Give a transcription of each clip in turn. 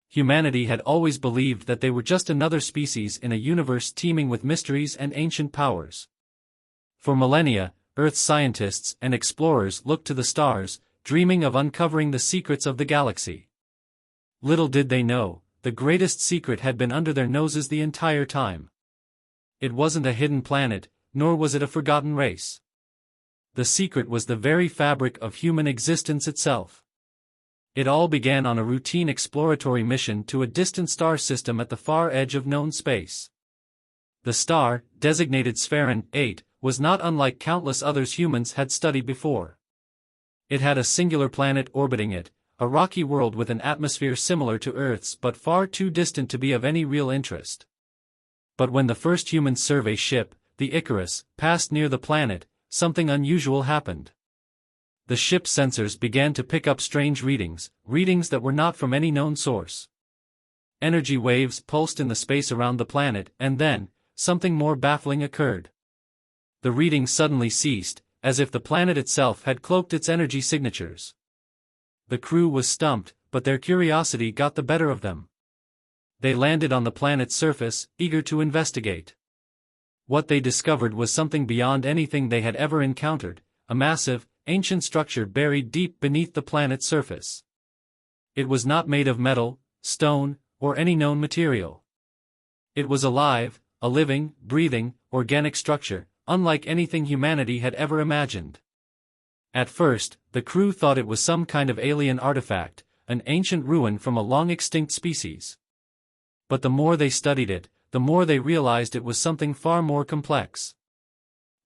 Humanity had always believed that they were just another species in a universe teeming with mysteries and ancient powers. For millennia, Earth's scientists and explorers looked to the stars, dreaming of uncovering the secrets of the galaxy. Little did they know, the greatest secret had been under their noses the entire time. It wasn't a hidden planet, nor was it a forgotten race. The secret was the very fabric of human existence itself. It all began on a routine exploratory mission to a distant star system at the far edge of known space. The star, designated Spherin 8, was not unlike countless others humans had studied before. It had a singular planet orbiting it, a rocky world with an atmosphere similar to Earth's but far too distant to be of any real interest. But when the first human survey ship, the Icarus, passed near the planet, something unusual happened. The ship's sensors began to pick up strange readings that were not from any known source. Energy waves pulsed in the space around the planet, and then, something more baffling occurred. The readings suddenly ceased, as if the planet itself had cloaked its energy signatures. The crew was stumped, but their curiosity got the better of them. They landed on the planet's surface, eager to investigate. What they discovered was something beyond anything they had ever encountered, a massive, ancient structure buried deep beneath the planet's surface. It was not made of metal, stone, or any known material. It was alive, a living, breathing, organic structure, unlike anything humanity had ever imagined. At first, the crew thought it was some kind of alien artifact, an ancient ruin from a long-extinct species. But the more they studied it, the more they realized it was something far more complex.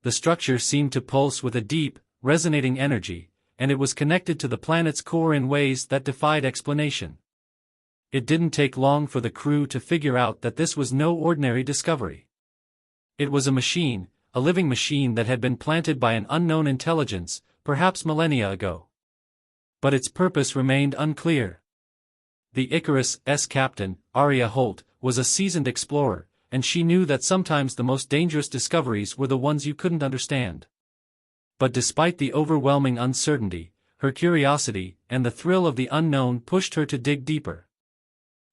The structure seemed to pulse with a deep, resonating energy, and it was connected to the planet's core in ways that defied explanation. It didn't take long for the crew to figure out that this was no ordinary discovery. It was a machine, a living machine that had been planted by an unknown intelligence, perhaps millennia ago. But its purpose remained unclear. The Icarus' captain, Arya Holt, was a seasoned explorer, and she knew that sometimes the most dangerous discoveries were the ones you couldn't understand. But despite the overwhelming uncertainty, her curiosity and the thrill of the unknown pushed her to dig deeper.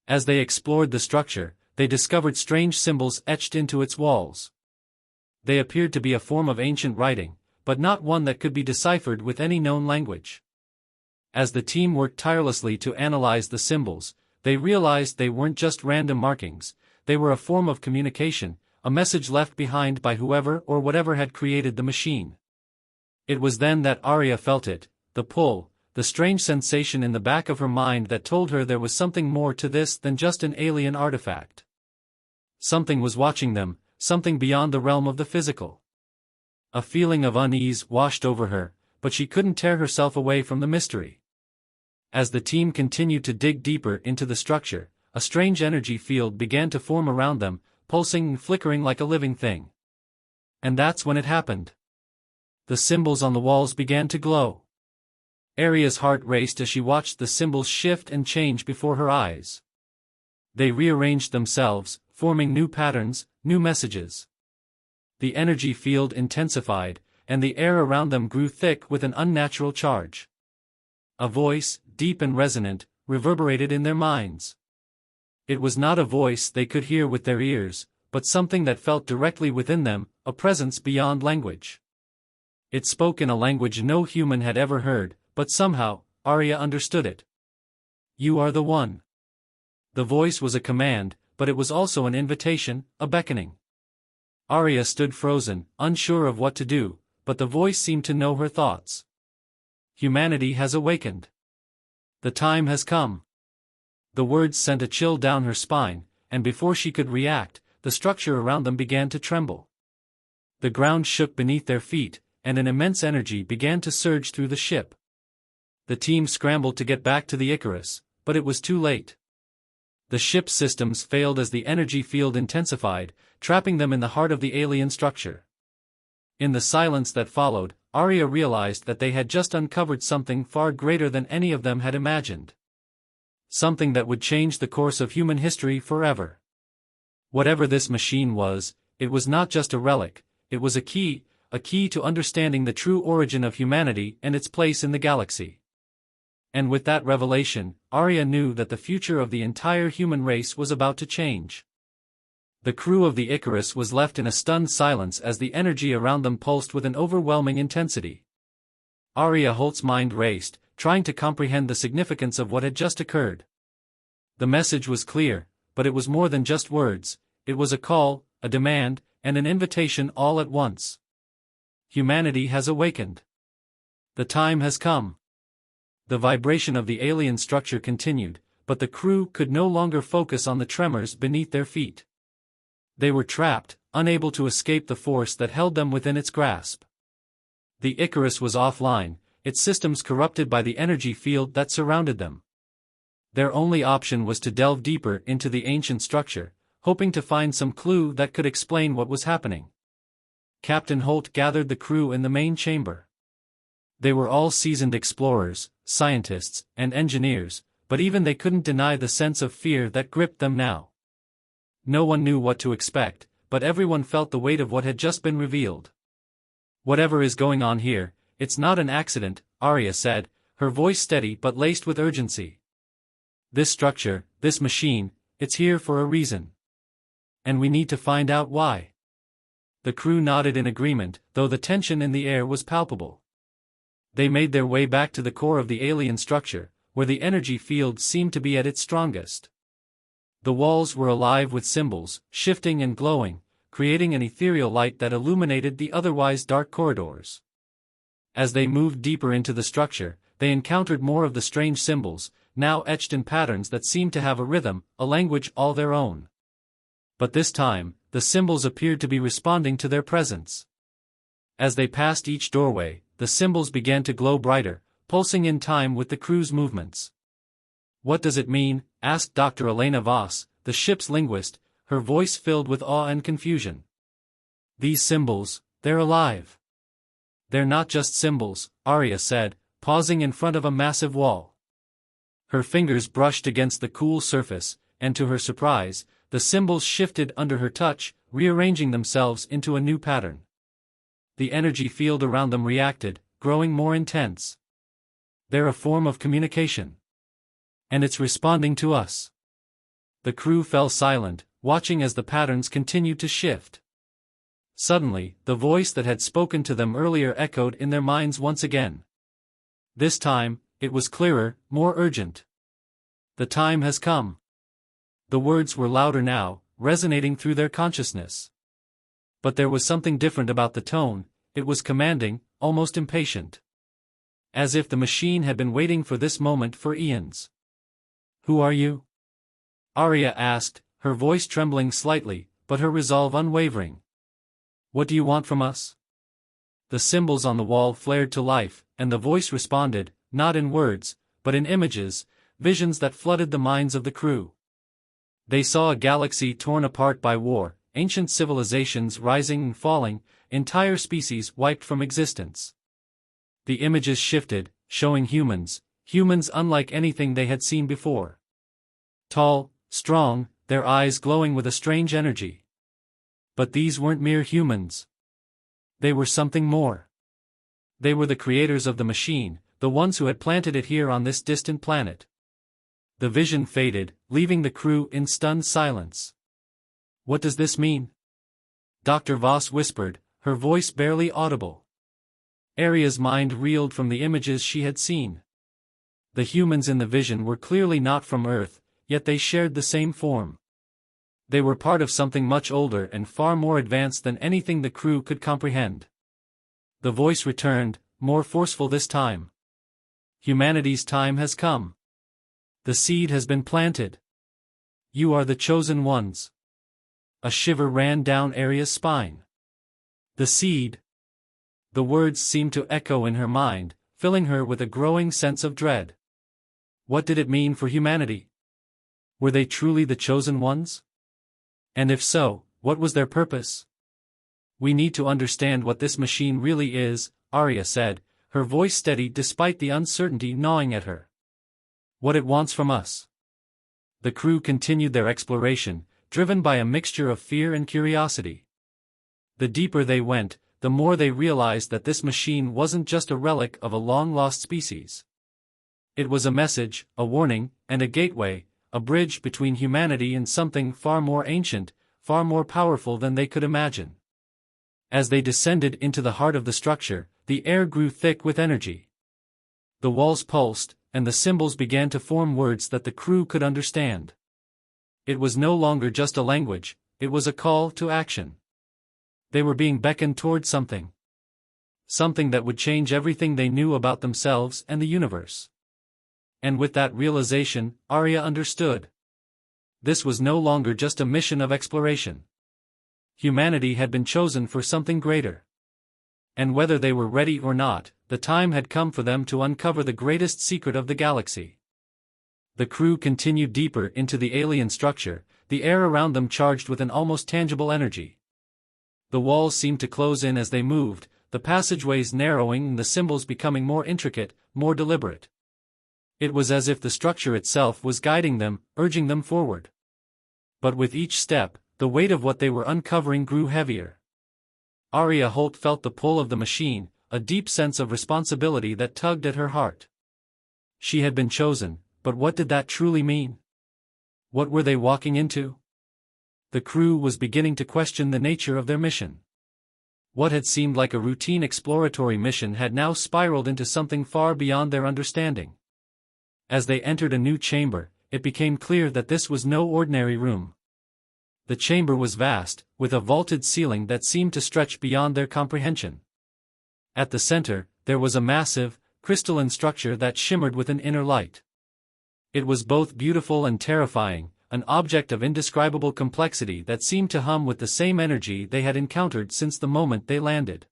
As they explored the structure, they discovered strange symbols etched into its walls. They appeared to be a form of ancient writing, but not one that could be deciphered with any known language. As the team worked tirelessly to analyze the symbols, they realized they weren't just random markings, they were a form of communication, a message left behind by whoever or whatever had created the machine. It was then that Arya felt it, the pull, the strange sensation in the back of her mind that told her there was something more to this than just an alien artifact. Something was watching them, something beyond the realm of the physical. A feeling of unease washed over her, but she couldn't tear herself away from the mystery. As the team continued to dig deeper into the structure, a strange energy field began to form around them, pulsing and flickering like a living thing. And that's when it happened. The symbols on the walls began to glow. Arya's heart raced as she watched the symbols shift and change before her eyes. They rearranged themselves, forming new patterns, new messages. The energy field intensified, and the air around them grew thick with an unnatural charge. A voice, deep and resonant, reverberated in their minds. It was not a voice they could hear with their ears, but something that felt directly within them, a presence beyond language. It spoke in a language no human had ever heard, but somehow, Arya understood it. "You are the one." The voice was a command, but it was also an invitation, a beckoning. Arya stood frozen, unsure of what to do, but the voice seemed to know her thoughts. Humanity has awakened. The time has come. The words sent a chill down her spine, and before she could react, the structure around them began to tremble. The ground shook beneath their feet, and an immense energy began to surge through the ship. The team scrambled to get back to the Icarus, but it was too late. The ship's systems failed as the energy field intensified, trapping them in the heart of the alien structure. In the silence that followed, Arya realized that they had just uncovered something far greater than any of them had imagined. Something that would change the course of human history forever. Whatever this machine was, it was not just a relic, it was a key to understanding the true origin of humanity and its place in the galaxy. And with that revelation, Arya knew that the future of the entire human race was about to change. The crew of the Icarus was left in a stunned silence as the energy around them pulsed with an overwhelming intensity. Arya Holt's mind raced, trying to comprehend the significance of what had just occurred. The message was clear, but it was more than just words. It was a call, a demand, and an invitation all at once. Humanity has awakened. The time has come. The vibration of the alien structure continued, but the crew could no longer focus on the tremors beneath their feet. They were trapped, unable to escape the force that held them within its grasp. The Icarus was offline, its systems corrupted by the energy field that surrounded them. Their only option was to delve deeper into the ancient structure, hoping to find some clue that could explain what was happening. Captain Holt gathered the crew in the main chamber. They were all seasoned explorers, scientists, and engineers, but even they couldn't deny the sense of fear that gripped them now. No one knew what to expect, but everyone felt the weight of what had just been revealed. "Whatever is going on here, it's not an accident," Arya said, her voice steady but laced with urgency. "This structure, this machine, it's here for a reason. And we need to find out why." The crew nodded in agreement, though the tension in the air was palpable. They made their way back to the core of the alien structure, where the energy field seemed to be at its strongest. The walls were alive with symbols, shifting and glowing, creating an ethereal light that illuminated the otherwise dark corridors. As they moved deeper into the structure, they encountered more of the strange symbols, now etched in patterns that seemed to have a rhythm, a language all their own. But this time, the symbols appeared to be responding to their presence. As they passed each doorway, the symbols began to glow brighter, pulsing in time with the crew's movements. "What does it mean?" asked Dr. Elena Voss, the ship's linguist, her voice filled with awe and confusion. "These symbols, they're alive." "They're not just symbols," Arya said, pausing in front of a massive wall. Her fingers brushed against the cool surface, and to her surprise, the symbols shifted under her touch, rearranging themselves into a new pattern. The energy field around them reacted, growing more intense. "They're a form of communication. And it's responding to us." The crew fell silent, watching as the patterns continued to shift. Suddenly, the voice that had spoken to them earlier echoed in their minds once again. This time, it was clearer, more urgent. "The time has come." The words were louder now, resonating through their consciousness. But there was something different about the tone. It was commanding, almost impatient. As if the machine had been waiting for this moment for eons. "Who are you?" Arya asked, her voice trembling slightly, but her resolve unwavering. "What do you want from us?" The symbols on the wall flared to life, and the voice responded, not in words, but in images, visions that flooded the minds of the crew. They saw a galaxy torn apart by war, ancient civilizations rising and falling, entire species wiped from existence. The images shifted, showing humans unlike anything they had seen before. Tall, strong, their eyes glowing with a strange energy. But these weren't mere humans. They were something more. They were the creators of the machine, the ones who had planted it here on this distant planet. The vision faded, leaving the crew in stunned silence. "What does this mean?" Dr. Voss whispered, her voice barely audible. Arya's mind reeled from the images she had seen. The humans in the vision were clearly not from Earth, yet they shared the same form. They were part of something much older and far more advanced than anything the crew could comprehend. The voice returned, more forceful this time. "Humanity's time has come. The seed has been planted. You are the chosen ones." A shiver ran down Arya's spine. The seed. The words seemed to echo in her mind, filling her with a growing sense of dread. What did it mean for humanity? Were they truly the chosen ones? And if so, what was their purpose? "We need to understand what this machine really is," Arya said, her voice steady despite the uncertainty gnawing at her. "What it wants from us." The crew continued their exploration, driven by a mixture of fear and curiosity. The deeper they went, the more they realized that this machine wasn't just a relic of a long-lost species. It was a message, a warning, and a gateway, a bridge between humanity and something far more ancient, far more powerful than they could imagine. As they descended into the heart of the structure, the air grew thick with energy. The walls pulsed, and the symbols began to form words that the crew could understand. It was no longer just a language, it was a call to action. They were being beckoned toward something. Something that would change everything they knew about themselves and the universe. And with that realization, Arya understood. This was no longer just a mission of exploration. Humanity had been chosen for something greater. And whether they were ready or not, the time had come for them to uncover the greatest secret of the galaxy. The crew continued deeper into the alien structure, the air around them charged with an almost tangible energy. The walls seemed to close in as they moved, the passageways narrowing and the symbols becoming more intricate, more deliberate. It was as if the structure itself was guiding them, urging them forward. But with each step, the weight of what they were uncovering grew heavier. Arya Holt felt the pull of the machine, a deep sense of responsibility that tugged at her heart. She had been chosen, but what did that truly mean? What were they walking into? The crew was beginning to question the nature of their mission. What had seemed like a routine exploratory mission had now spiraled into something far beyond their understanding. As they entered a new chamber, it became clear that this was no ordinary room. The chamber was vast, with a vaulted ceiling that seemed to stretch beyond their comprehension. At the center, there was a massive, crystalline structure that shimmered with an inner light. It was both beautiful and terrifying, an object of indescribable complexity that seemed to hum with the same energy they had encountered since the moment they landed.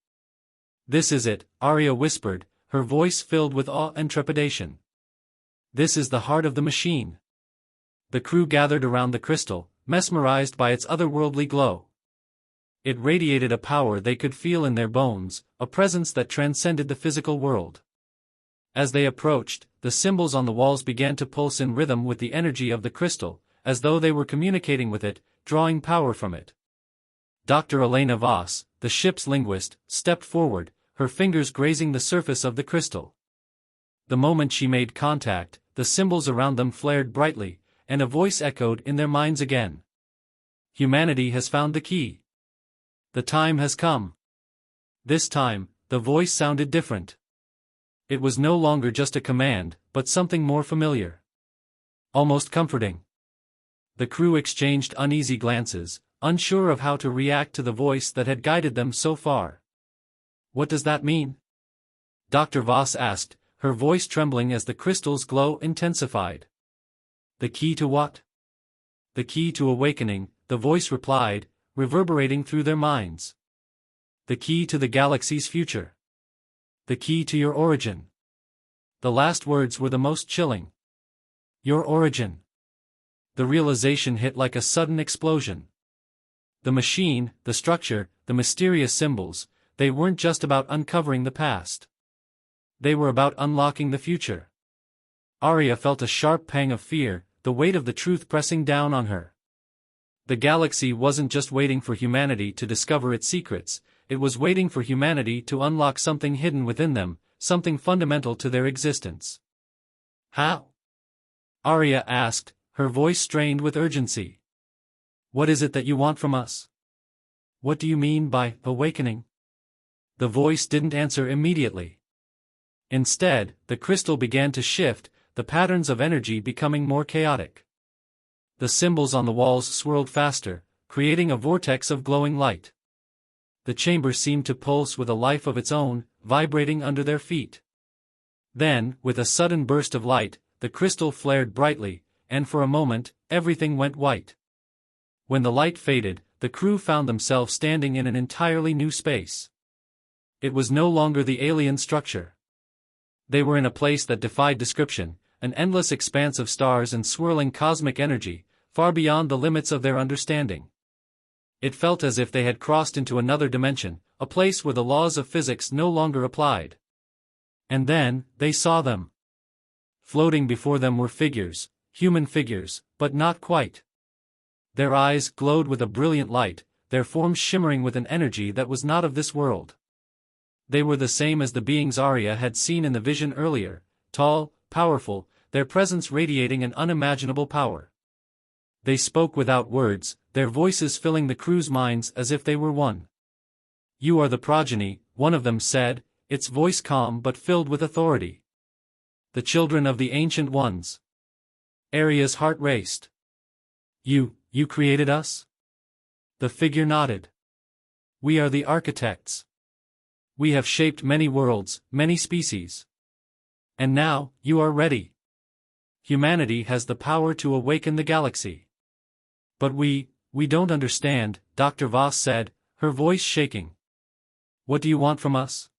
"This is it," Arya whispered, her voice filled with awe and trepidation. "This is the heart of the machine." The crew gathered around the crystal, mesmerized by its otherworldly glow. It radiated a power they could feel in their bones, a presence that transcended the physical world. As they approached, the symbols on the walls began to pulse in rhythm with the energy of the crystal, as though they were communicating with it, drawing power from it. Dr. Elena Voss, the ship's linguist, stepped forward, her fingers grazing the surface of the crystal. The moment she made contact, the symbols around them flared brightly, and a voice echoed in their minds again. "Humanity has found the key. The time has come." This time, the voice sounded different. It was no longer just a command, but something more familiar. Almost comforting. The crew exchanged uneasy glances, unsure of how to react to the voice that had guided them so far. "What does that mean?" Dr. Voss asked, her voice trembling as the crystal's glow intensified. "The key to what?" "The key to awakening," the voice replied, reverberating through their minds. "The key to the galaxy's future. The key to your origin." The last words were the most chilling. Your origin. The realization hit like a sudden explosion. The machine, the structure, the mysterious symbols, they weren't just about uncovering the past. They were about unlocking the future. Arya felt a sharp pang of fear, the weight of the truth pressing down on her. The galaxy wasn't just waiting for humanity to discover its secrets, it was waiting for humanity to unlock something hidden within them, something fundamental to their existence. "How?" Arya asked, her voice strained with urgency. "What is it that you want from us? What do you mean by awakening?" The voice didn't answer immediately. Instead, the crystal began to shift, the patterns of energy becoming more chaotic. The symbols on the walls swirled faster, creating a vortex of glowing light. The chamber seemed to pulse with a life of its own, vibrating under their feet. Then, with a sudden burst of light, the crystal flared brightly, and for a moment, everything went white. When the light faded, the crew found themselves standing in an entirely new space. It was no longer the alien structure. They were in a place that defied description, an endless expanse of stars and swirling cosmic energy, far beyond the limits of their understanding. It felt as if they had crossed into another dimension, a place where the laws of physics no longer applied. And then, they saw them. Floating before them were figures, human figures, but not quite. Their eyes glowed with a brilliant light, their forms shimmering with an energy that was not of this world. They were the same as the beings Arya had seen in the vision earlier, tall, powerful, their presence radiating an unimaginable power. They spoke without words, their voices filling the crew's minds as if they were one. "You are the progeny," one of them said, its voice calm but filled with authority. "The children of the Ancient Ones." Arya's heart raced. You created us?" The figure nodded. "We are the architects. We have shaped many worlds, many species. And now, you are ready. Humanity has the power to awaken the galaxy." "But we don't understand," Dr. Voss said, her voice shaking. "What do you want from us?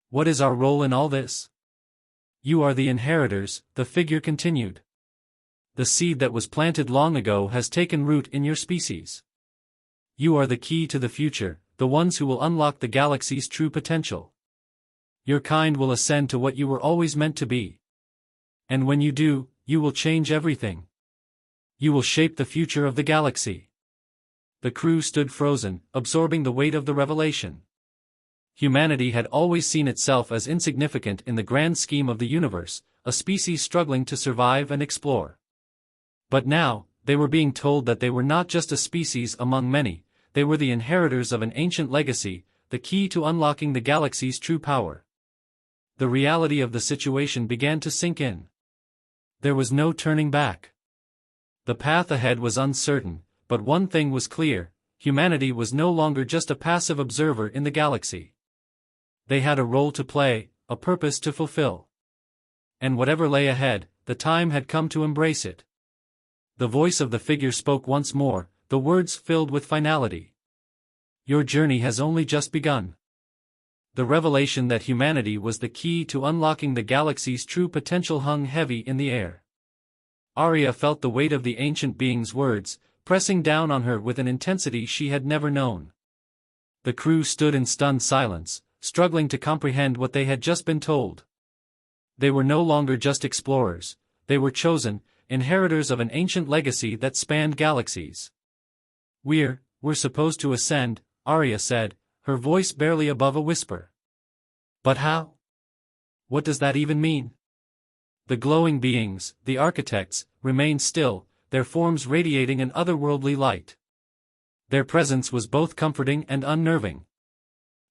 What is our role in all this?" "You are the inheritors," the figure continued. "The seed that was planted long ago has taken root in your species. You are the key to the future, the ones who will unlock the galaxy's true potential. Your kind will ascend to what you were always meant to be. And when you do, you will change everything. You will shape the future of the galaxy." The crew stood frozen, absorbing the weight of the revelation. Humanity had always seen itself as insignificant in the grand scheme of the universe, a species struggling to survive and explore. But now, they were being told that they were not just a species among many, they were the inheritors of an ancient legacy, the key to unlocking the galaxy's true power. The reality of the situation began to sink in. There was no turning back. The path ahead was uncertain, but one thing was clear: humanity was no longer just a passive observer in the galaxy. They had a role to play, a purpose to fulfill. And whatever lay ahead, the time had come to embrace it. The voice of the figure spoke once more, the words filled with finality. "Your journey has only just begun." The revelation that humanity was the key to unlocking the galaxy's true potential hung heavy in the air. Arya felt the weight of the ancient being's words, pressing down on her with an intensity she had never known. The crew stood in stunned silence, struggling to comprehend what they had just been told. They were no longer just explorers, they were chosen, inheritors of an ancient legacy that spanned galaxies. We're supposed to ascend," Arya said, her voice barely above a whisper. "But how? What does that even mean?" The glowing beings, the architects, remained still, their forms radiating an otherworldly light. Their presence was both comforting and unnerving.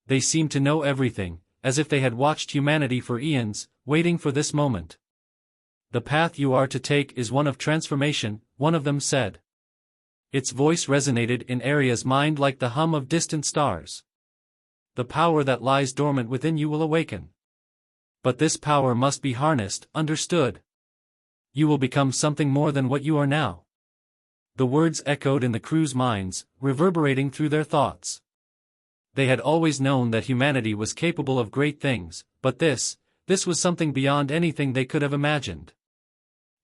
They seemed to know everything, as if they had watched humanity for eons, waiting for this moment. "The path you are to take is one of transformation," one of them said. Its voice resonated in Arya's mind like the hum of distant stars. "The power that lies dormant within you will awaken. But this power must be harnessed, understood. You will become something more than what you are now." The words echoed in the crew's minds, reverberating through their thoughts. They had always known that humanity was capable of great things, but this was something beyond anything they could have imagined.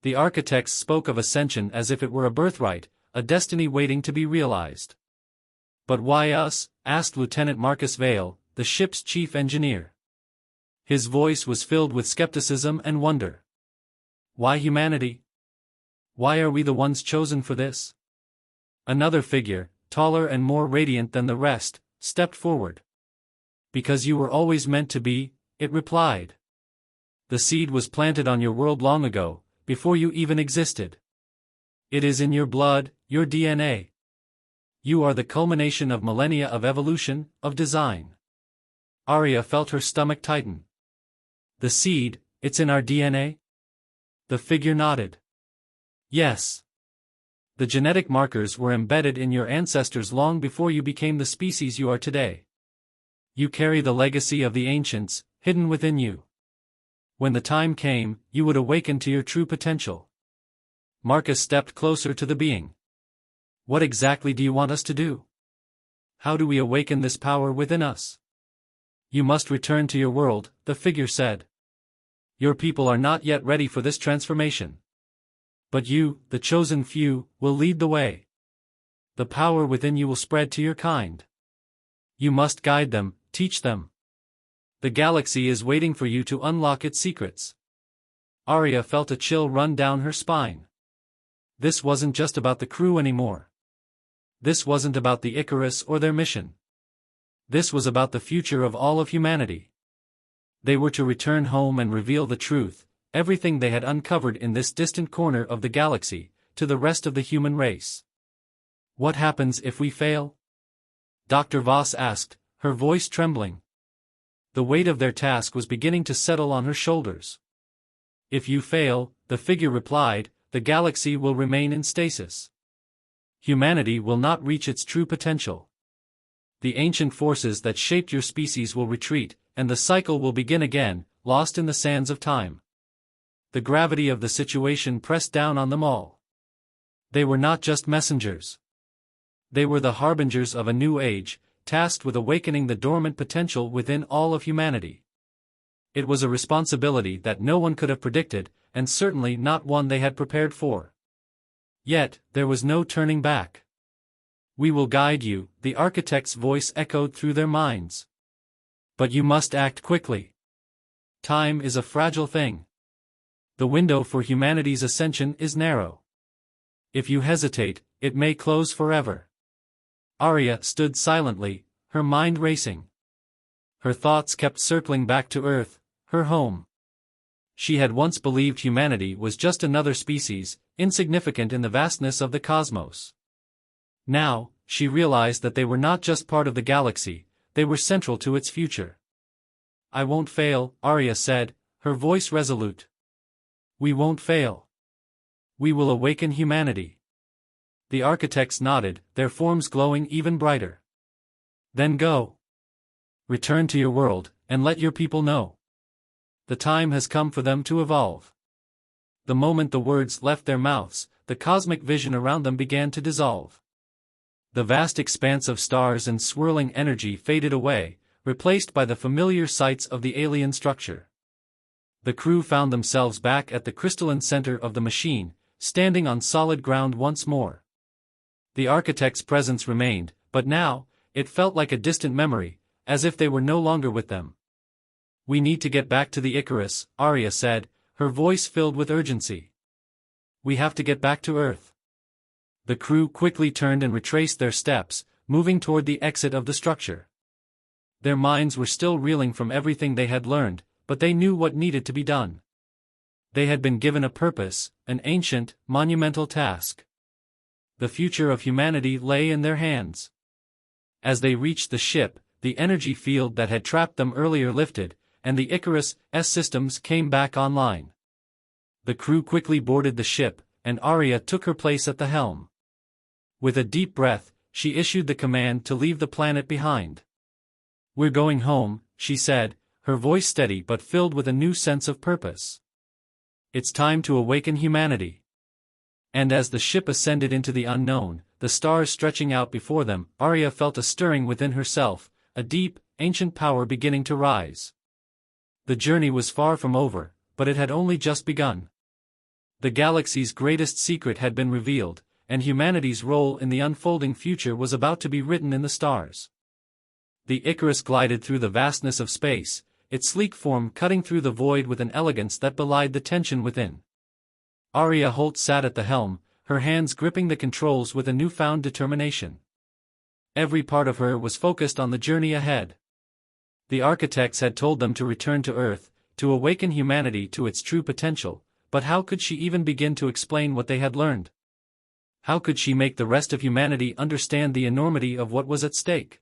The architects spoke of ascension as if it were a birthright, a destiny waiting to be realized. "But why us?" asked Lieutenant Marcus Vale, the ship's chief engineer. His voice was filled with skepticism and wonder. "Why humanity? Why are we the ones chosen for this?" Another figure, taller and more radiant than the rest, stepped forward. "Because you were always meant to be," it replied. "The seed was planted on your world long ago, before you even existed. It is in your blood, your DNA. You are the culmination of millennia of evolution, of design." Arya felt her stomach tighten. "The seed, it's in our DNA?" The figure nodded. "Yes. The genetic markers were embedded in your ancestors long before you became the species you are today. You carry the legacy of the ancients, hidden within you. When the time came, you would awaken to your true potential." Marcus stepped closer to the being. "What exactly do you want us to do? How do we awaken this power within us?" "You must return to your world," the figure said. "Your people are not yet ready for this transformation. But you, the chosen few, will lead the way. The power within you will spread to your kind. You must guide them, teach them. The galaxy is waiting for you to unlock its secrets." Arya felt a chill run down her spine. This wasn't just about the crew anymore. This wasn't about the Icarus or their mission. This was about the future of all of humanity. They were to return home and reveal the truth, everything they had uncovered in this distant corner of the galaxy, to the rest of the human race. "What happens if we fail?" Dr. Voss asked, her voice trembling. The weight of their task was beginning to settle on her shoulders. "If you fail," the figure replied, "the galaxy will remain in stasis. Humanity will not reach its true potential. The ancient forces that shaped your species will retreat, and the cycle will begin again, lost in the sands of time." The gravity of the situation pressed down on them all. They were not just messengers. They were the harbingers of a new age, tasked with awakening the dormant potential within all of humanity. It was a responsibility that no one could have predicted, and certainly not one they had prepared for. Yet, there was no turning back. "We will guide you," the architect's voice echoed through their minds. "But you must act quickly. Time is a fragile thing. The window for humanity's ascension is narrow. If you hesitate, it may close forever." Arya stood silently, her mind racing. Her thoughts kept circling back to Earth, her home. She had once believed humanity was just another species, insignificant in the vastness of the cosmos. Now, she realized that they were not just part of the galaxy, they were central to its future. "I won't fail," Arya said, her voice resolute. "We won't fail. We will awaken humanity." The architects nodded, their forms glowing even brighter. "Then go. Return to your world, and let your people know. The time has come for them to evolve." The moment the words left their mouths, the cosmic vision around them began to dissolve. The vast expanse of stars and swirling energy faded away, replaced by the familiar sights of the alien structure. The crew found themselves back at the crystalline center of the machine, standing on solid ground once more. The architect's presence remained, but now, it felt like a distant memory, as if they were no longer with them. "We need to get back to the Icarus," Arya said, her voice filled with urgency. "We have to get back to Earth." The crew quickly turned and retraced their steps, moving toward the exit of the structure. Their minds were still reeling from everything they had learned, but they knew what needed to be done. They had been given a purpose, an ancient, monumental task. The future of humanity lay in their hands. As they reached the ship, the energy field that had trapped them earlier lifted, and the Icarus' systems came back online. The crew quickly boarded the ship, and Arya took her place at the helm. With a deep breath, she issued the command to leave the planet behind. "We're going home," she said, her voice steady but filled with a new sense of purpose. "It's time to awaken humanity." And as the ship ascended into the unknown, the stars stretching out before them, Arya felt a stirring within herself, a deep, ancient power beginning to rise. The journey was far from over, but it had only just begun. The galaxy's greatest secret had been revealed, and humanity's role in the unfolding future was about to be written in the stars. The Icarus glided through the vastness of space, its sleek form cutting through the void with an elegance that belied the tension within. Arya Holt sat at the helm, her hands gripping the controls with a newfound determination. Every part of her was focused on the journey ahead. The architects had told them to return to Earth, to awaken humanity to its true potential, but how could she even begin to explain what they had learned? How could she make the rest of humanity understand the enormity of what was at stake?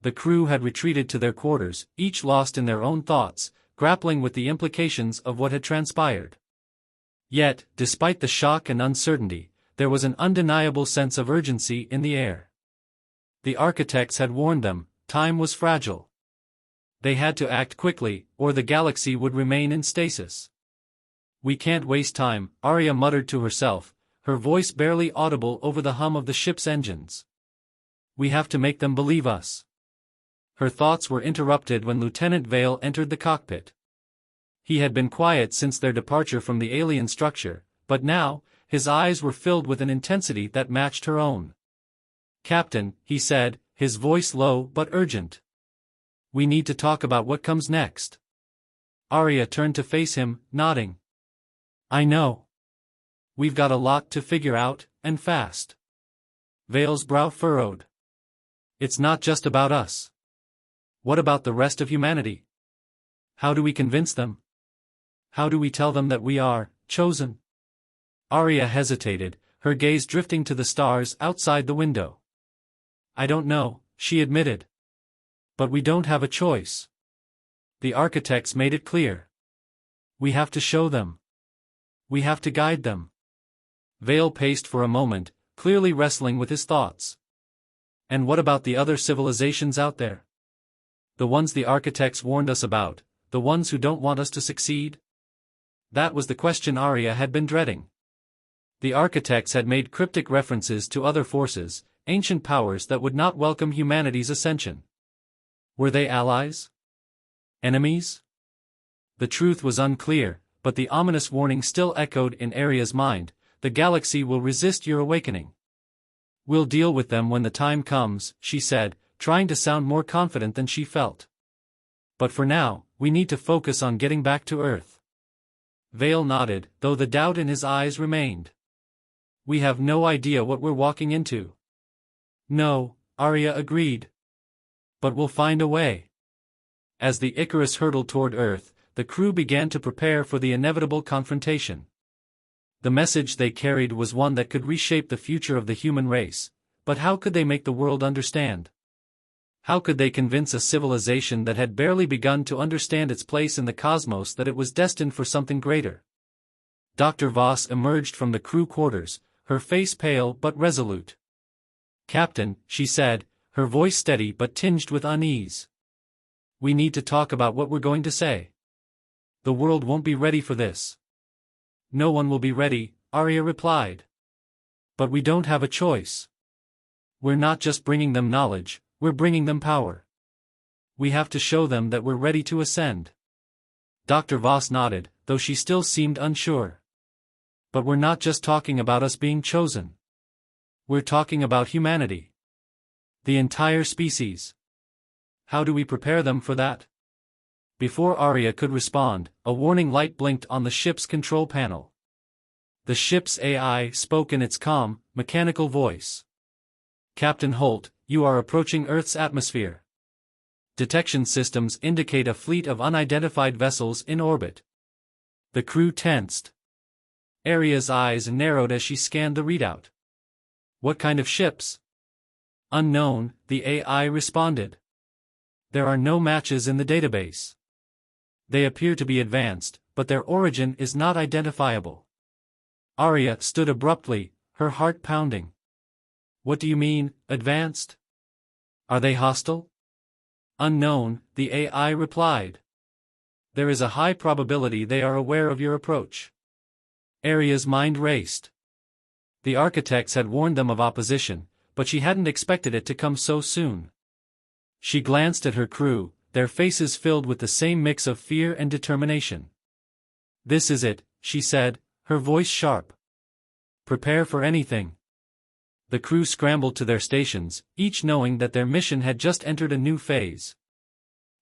The crew had retreated to their quarters, each lost in their own thoughts, grappling with the implications of what had transpired. Yet, despite the shock and uncertainty, there was an undeniable sense of urgency in the air. The architects had warned them, time was fragile. They had to act quickly, or the galaxy would remain in stasis. "We can't waste time," Arya muttered to herself, her voice barely audible over the hum of the ship's engines. "We have to make them believe us." Her thoughts were interrupted when Lieutenant Vale entered the cockpit. He had been quiet since their departure from the alien structure, but now, his eyes were filled with an intensity that matched her own. "Captain," he said, his voice low but urgent. "We need to talk about what comes next." Arya turned to face him, nodding. "I know. We've got a lot to figure out, and fast." Vale's brow furrowed. "It's not just about us. What about the rest of humanity? How do we convince them? How do we tell them that we are chosen? Arya hesitated, her gaze drifting to the stars outside the window. I don't know, she admitted. But we don't have a choice. The architects made it clear. We have to show them. We have to guide them. Vale paced for a moment, clearly wrestling with his thoughts. And what about the other civilizations out there? The ones the architects warned us about, the ones who don't want us to succeed? That was the question Arya had been dreading. The architects had made cryptic references to other forces, ancient powers that would not welcome humanity's ascension. Were they allies? Enemies? The truth was unclear, but the ominous warning still echoed in Arya's mind: the galaxy will resist your awakening. We'll deal with them when the time comes, she said, trying to sound more confident than she felt. But for now, we need to focus on getting back to Earth. Vale nodded, though the doubt in his eyes remained. We have no idea what we're walking into. No, Arya agreed. But we'll find a way. As the Icarus hurtled toward Earth, the crew began to prepare for the inevitable confrontation. The message they carried was one that could reshape the future of the human race, but how could they make the world understand? How could they convince a civilization that had barely begun to understand its place in the cosmos that it was destined for something greater? Dr. Voss emerged from the crew quarters, her face pale but resolute. Captain, she said, her voice steady but tinged with unease. We need to talk about what we're going to say. The world won't be ready for this. No one will be ready, Arya replied. But we don't have a choice. We're not just bringing them knowledge, we're bringing them power. We have to show them that we're ready to ascend. Dr. Voss nodded, though she still seemed unsure. But we're not just talking about us being chosen. We're talking about humanity. The entire species. How do we prepare them for that? Before Arya could respond, a warning light blinked on the ship's control panel. The ship's AI spoke in its calm, mechanical voice. Captain Holt, you are approaching Earth's atmosphere. Detection systems indicate a fleet of unidentified vessels in orbit. The crew tensed. Arya's eyes narrowed as she scanned the readout. What kind of ships? Unknown, the AI responded. There are no matches in the database. They appear to be advanced, but their origin is not identifiable. Arya stood abruptly, her heart pounding. What do you mean, advanced? Are they hostile? Unknown, the AI replied. There is a high probability they are aware of your approach. Arya's mind raced. The architects had warned them of opposition, but she hadn't expected it to come so soon. She glanced at her crew, their faces filled with the same mix of fear and determination. This is it, she said, her voice sharp. Prepare for anything. The crew scrambled to their stations, each knowing that their mission had just entered a new phase.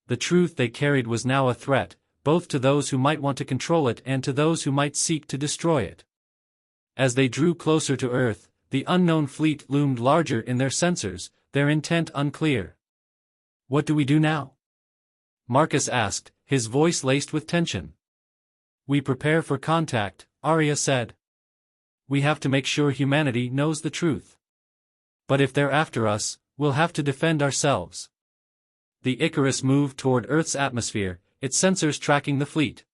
The truth they carried was now a threat, both to those who might want to control it and to those who might seek to destroy it. As they drew closer to Earth, the unknown fleet loomed larger in their sensors, their intent unclear. What do we do now? Marcus asked, his voice laced with tension. We prepare for contact, Arya said. We have to make sure humanity knows the truth. But if they're after us, we'll have to defend ourselves. The Icarus moved toward Earth's atmosphere, its sensors tracking the fleet.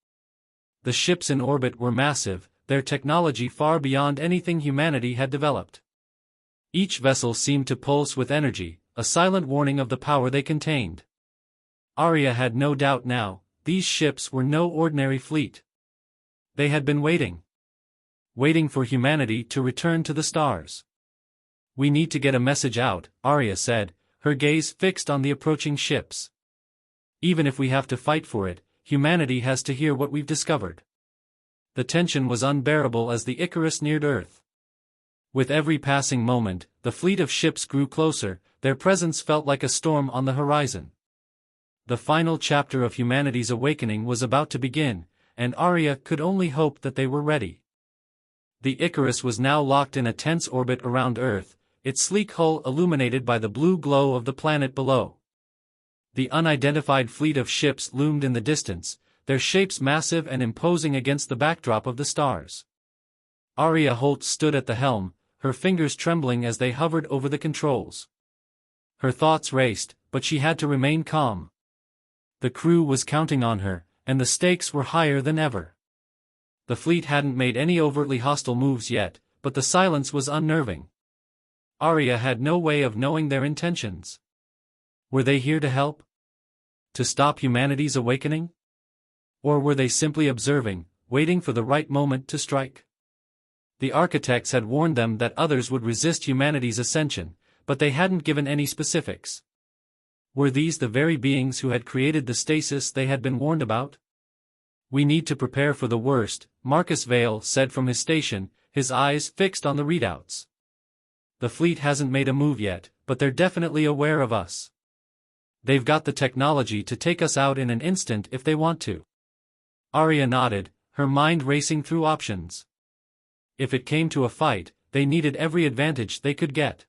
The ships in orbit were massive, their technology far beyond anything humanity had developed. Each vessel seemed to pulse with energy, a silent warning of the power they contained. Arya had no doubt now, these ships were no ordinary fleet. They had been waiting. Waiting for humanity to return to the stars. We need to get a message out, Arya said, her gaze fixed on the approaching ships. Even if we have to fight for it, humanity has to hear what we've discovered. The tension was unbearable as the Icarus neared Earth. With every passing moment, the fleet of ships grew closer, their presence felt like a storm on the horizon. The final chapter of humanity's awakening was about to begin, and Arya could only hope that they were ready. The Icarus was now locked in a tense orbit around Earth, its sleek hull illuminated by the blue glow of the planet below. The unidentified fleet of ships loomed in the distance, their shapes massive and imposing against the backdrop of the stars. Arya Holt stood at the helm, her fingers trembling as they hovered over the controls. Her thoughts raced, but she had to remain calm. The crew was counting on her, and the stakes were higher than ever. The fleet hadn't made any overtly hostile moves yet, but the silence was unnerving. Arya had no way of knowing their intentions. Were they here to help? To stop humanity's awakening? Or were they simply observing, waiting for the right moment to strike? The architects had warned them that others would resist humanity's ascension, but they hadn't given any specifics. Were these the very beings who had created the stasis they had been warned about? "We need to prepare for the worst," Marcus Vale said from his station, his eyes fixed on the readouts. "The fleet hasn't made a move yet, but they're definitely aware of us. They've got the technology to take us out in an instant if they want to." Arya nodded, her mind racing through options. If it came to a fight, they needed every advantage they could get.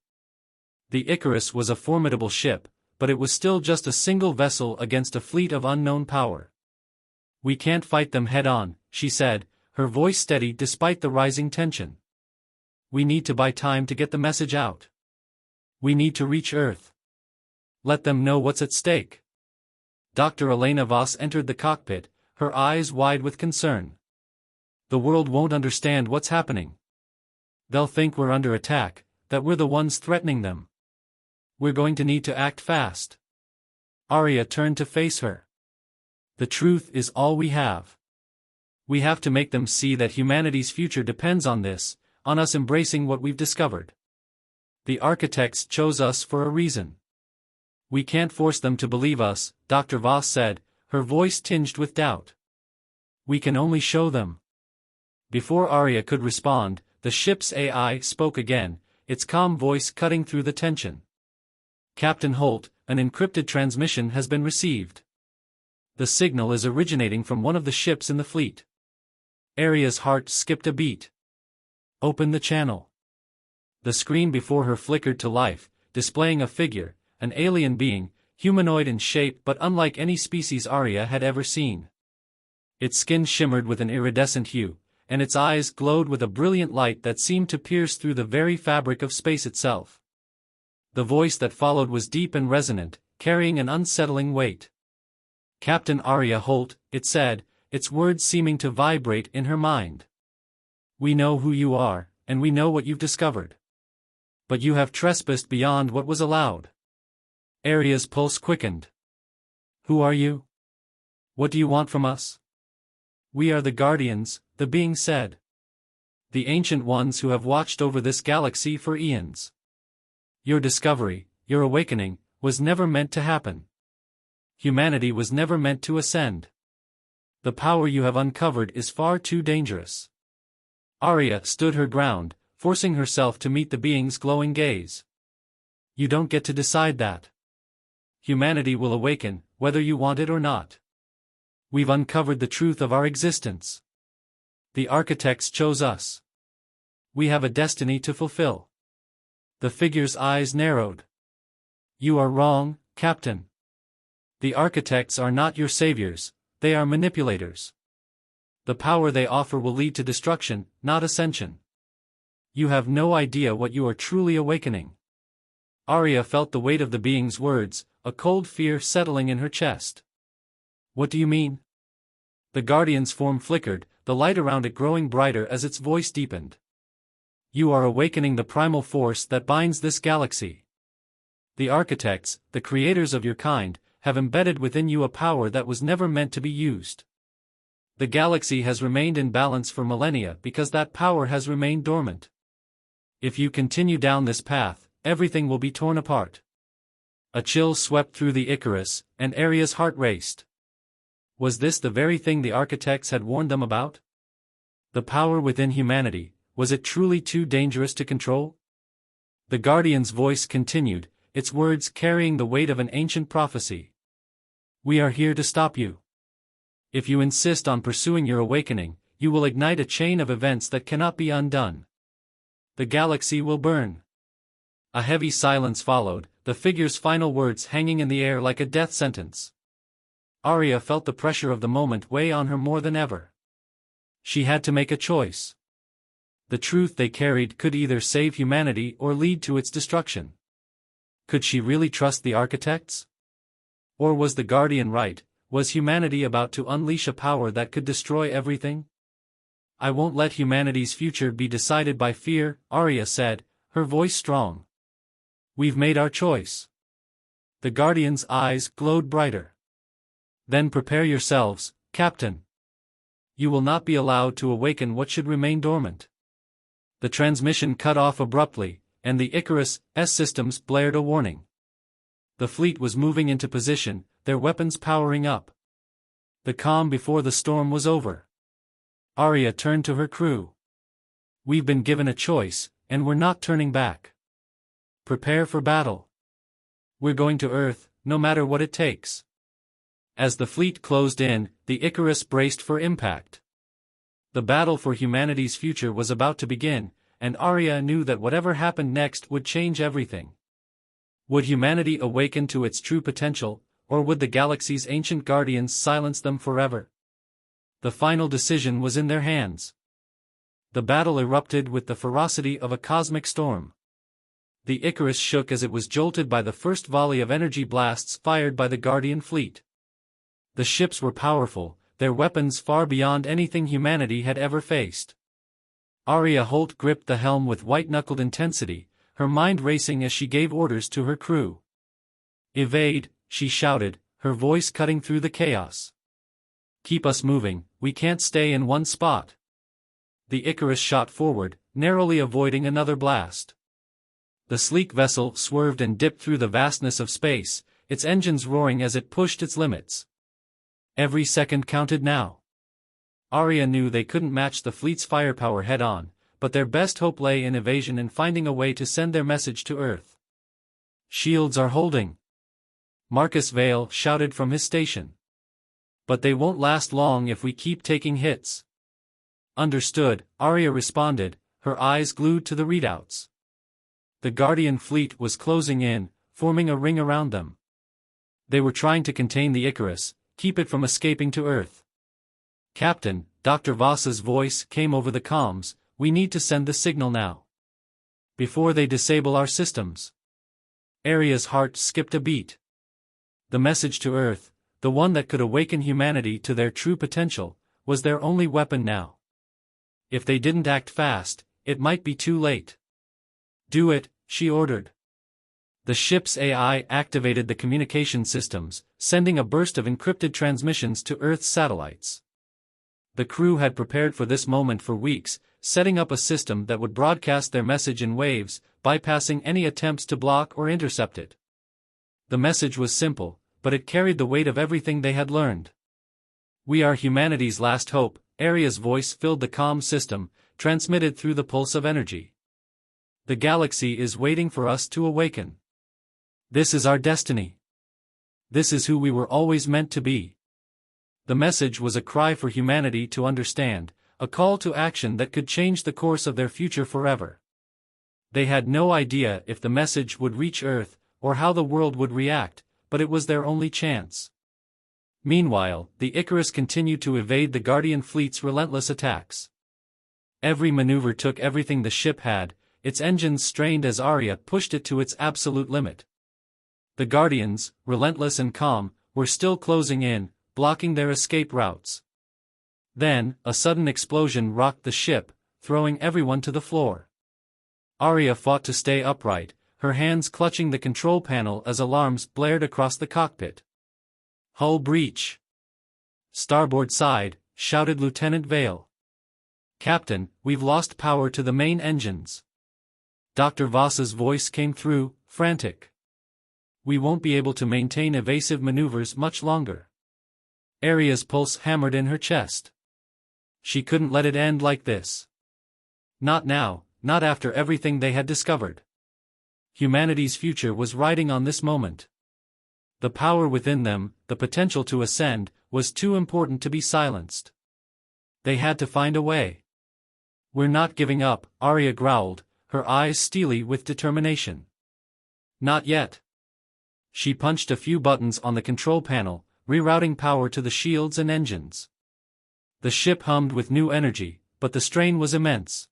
The Icarus was a formidable ship, but it was still just a single vessel against a fleet of unknown power. "We can't fight them head-on," she said, her voice steady despite the rising tension. "We need to buy time to get the message out. We need to reach Earth. Let them know what's at stake." Dr. Elena Voss entered the cockpit, her eyes wide with concern. "The world won't understand what's happening. They'll think we're under attack, that we're the ones threatening them. We're going to need to act fast." Arya turned to face her. "The truth is all we have. We have to make them see that humanity's future depends on this, on us embracing what we've discovered. The architects chose us for a reason. We can't force them to believe us," Dr. Voss said, her voice tinged with doubt. "We can only show them." Before Arya could respond, the ship's AI spoke again, its calm voice cutting through the tension. "Captain Holt, an encrypted transmission has been received. The signal is originating from one of the ships in the fleet." Arya's heart skipped a beat. "Open the channel." The screen before her flickered to life, displaying a figure, an alien being, humanoid in shape but unlike any species Arya had ever seen. Its skin shimmered with an iridescent hue, and its eyes glowed with a brilliant light that seemed to pierce through the very fabric of space itself. The voice that followed was deep and resonant, carrying an unsettling weight. "Captain Arya Holt," it said, its words seeming to vibrate in her mind. "We know who you are, and we know what you've discovered. But you have trespassed beyond what was allowed." Arya's pulse quickened. "Who are you? What do you want from us?" "We are the Guardians," the being said. "The ancient ones who have watched over this galaxy for eons. Your discovery, your awakening, was never meant to happen. Humanity was never meant to ascend. The power you have uncovered is far too dangerous." Arya stood her ground, forcing herself to meet the being's glowing gaze. "You don't get to decide that. Humanity will awaken, whether you want it or not. We've uncovered the truth of our existence. The architects chose us. We have a destiny to fulfill." The figure's eyes narrowed. "You are wrong, Captain. The architects are not your saviors, they are manipulators. The power they offer will lead to destruction, not ascension. You have no idea what you are truly awakening." Arya felt the weight of the being's words, a cold fear settling in her chest. "What do you mean?" The Guardian's form flickered, the light around it growing brighter as its voice deepened. "You are awakening the primal force that binds this galaxy. The architects, the creators of your kind, have embedded within you a power that was never meant to be used. The galaxy has remained in balance for millennia because that power has remained dormant. If you continue down this path, everything will be torn apart." A chill swept through the Icarus, and Arya's heart raced. Was this the very thing the architects had warned them about? The power within humanity, was it truly too dangerous to control? The Guardian's voice continued, its words carrying the weight of an ancient prophecy. "We are here to stop you. If you insist on pursuing your awakening, you will ignite a chain of events that cannot be undone. The galaxy will burn." A heavy silence followed, the figure's final words hanging in the air like a death sentence. Arya felt the pressure of the moment weigh on her more than ever. She had to make a choice. The truth they carried could either save humanity or lead to its destruction. Could she really trust the architects? Or was the Guardian right? Was humanity about to unleash a power that could destroy everything? I won't let humanity's future be decided by fear, Arya said, her voice strong. We've made our choice. The Guardian's eyes glowed brighter. Then prepare yourselves, Captain. You will not be allowed to awaken what should remain dormant. The transmission cut off abruptly, and the Icarus' systems blared a warning. The fleet was moving into position, their weapons powering up. The calm before the storm was over. Arya turned to her crew. We've been given a choice, and we're not turning back. Prepare for battle. We're going to Earth, no matter what it takes. As the fleet closed in, the Icarus braced for impact. The battle for humanity's future was about to begin, and Arya knew that whatever happened next would change everything. Would humanity awaken to its true potential, or would the galaxy's ancient guardians silence them forever? The final decision was in their hands. The battle erupted with the ferocity of a cosmic storm. The Icarus shook as it was jolted by the first volley of energy blasts fired by the Guardian fleet. The ships were powerful, their weapons far beyond anything humanity had ever faced. Arya Holt gripped the helm with white-knuckled intensity, her mind racing as she gave orders to her crew. Evade, she shouted, her voice cutting through the chaos. Keep us moving, we can't stay in one spot. The Icarus shot forward, narrowly avoiding another blast. The sleek vessel swerved and dipped through the vastness of space, its engines roaring as it pushed its limits. Every second counted now. Arya knew they couldn't match the fleet's firepower head-on, but their best hope lay in evasion and finding a way to send their message to Earth. Shields are holding. Marcus Vale shouted from his station. But they won't last long if we keep taking hits. Understood, Arya responded, her eyes glued to the readouts. The Guardian fleet was closing in, forming a ring around them. They were trying to contain the Icarus, keep it from escaping to Earth. Captain, Dr. Voss's voice came over the comms, we need to send the signal now. Before they disable our systems. Arya's heart skipped a beat. The message to Earth, the one that could awaken humanity to their true potential, was their only weapon now. If they didn't act fast, it might be too late. Do it, she ordered. The ship's AI activated the communication systems, sending a burst of encrypted transmissions to Earth's satellites. The crew had prepared for this moment for weeks, setting up a system that would broadcast their message in waves, bypassing any attempts to block or intercept it. The message was simple, but it carried the weight of everything they had learned. We are humanity's last hope, Arya's voice filled the comm system, transmitted through the pulse of energy. The galaxy is waiting for us to awaken. This is our destiny. This is who we were always meant to be. The message was a cry for humanity to understand, a call to action that could change the course of their future forever. They had no idea if the message would reach Earth, or how the world would react, but it was their only chance. Meanwhile, the Icarus continued to evade the Guardian fleet's relentless attacks. Every maneuver took everything the ship had, its engines strained as Arya pushed it to its absolute limit. The Guardians, relentless and calm, were still closing in, blocking their escape routes. Then, a sudden explosion rocked the ship, throwing everyone to the floor. Arya fought to stay upright, her hands clutching the control panel as alarms blared across the cockpit. Hull breach. Starboard side, shouted Lieutenant Vale. Captain, we've lost power to the main engines. Dr. Voss's voice came through, frantic. We won't be able to maintain evasive maneuvers much longer. Arya's pulse hammered in her chest. She couldn't let it end like this. Not now, not after everything they had discovered. Humanity's future was riding on this moment. The power within them, the potential to ascend, was too important to be silenced. They had to find a way. We're not giving up, Arya growled, her eyes steely with determination. Not yet. She punched a few buttons on the control panel, rerouting power to the shields and engines. The ship hummed with new energy, but the strain was immense.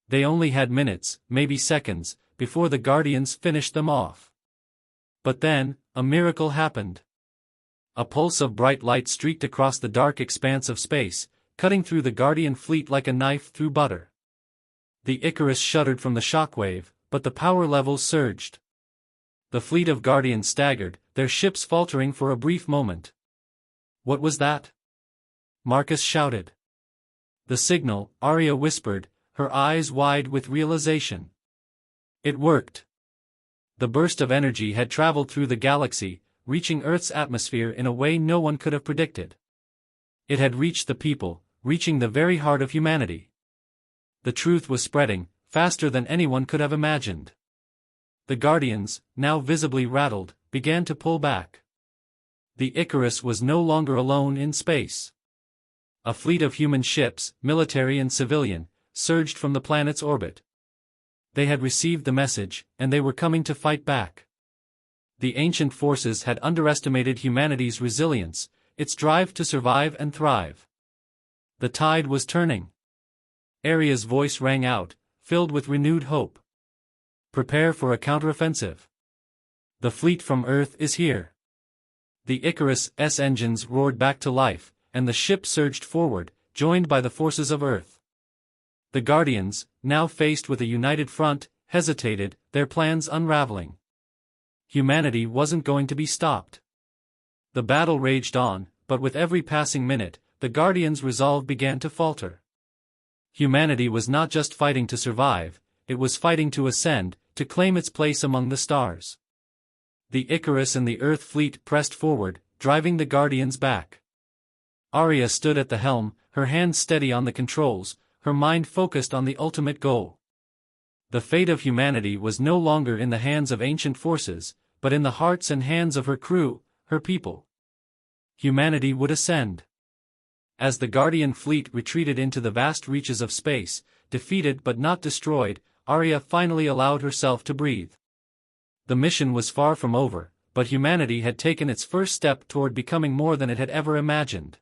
They only had minutes, maybe seconds, before the Guardians finished them off. But then, a miracle happened. A pulse of bright light streaked across the dark expanse of space, cutting through the Guardian fleet like a knife through butter. The Icarus shuddered from the shockwave, but the power levels surged. The fleet of Guardians staggered, their ships faltering for a brief moment. "What was that?" Marcus shouted. "The signal," Arya whispered, her eyes wide with realization. It worked. The burst of energy had traveled through the galaxy, reaching Earth's atmosphere in a way no one could have predicted. It had reached the people, reaching the very heart of humanity. The truth was spreading, faster than anyone could have imagined. The Guardians, now visibly rattled, began to pull back. The Icarus was no longer alone in space. A fleet of human ships, military and civilian, surged from the planet's orbit. They had received the message, and they were coming to fight back. The ancient forces had underestimated humanity's resilience, its drive to survive and thrive. The tide was turning. Arya's voice rang out, filled with renewed hope. "Prepare for a counteroffensive. The fleet from Earth is here." The Icarus' engines roared back to life, and the ship surged forward, joined by the forces of Earth. The Guardians, now faced with a united front, hesitated, their plans unraveling. Humanity wasn't going to be stopped. The battle raged on, but with every passing minute, the Guardians' resolve began to falter. Humanity was not just fighting to survive, it was fighting to ascend, to claim its place among the stars. The Icarus and the Earth fleet pressed forward, driving the Guardians back. Arya stood at the helm, her hands steady on the controls, her mind focused on the ultimate goal. The fate of humanity was no longer in the hands of ancient forces, but in the hearts and hands of her crew, her people. Humanity would ascend. As the Guardian fleet retreated into the vast reaches of space, defeated but not destroyed, Arya finally allowed herself to breathe. The mission was far from over, but humanity had taken its first step toward becoming more than it had ever imagined.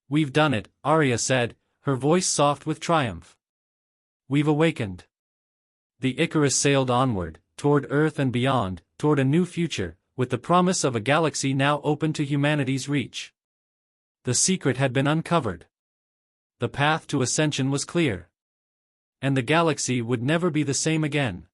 "We've done it," Arya said, her voice soft with triumph. "We've awakened." The Icarus sailed onward, toward Earth and beyond, toward a new future, with the promise of a galaxy now open to humanity's reach. The secret had been uncovered. The path to ascension was clear. And the galaxy would never be the same again.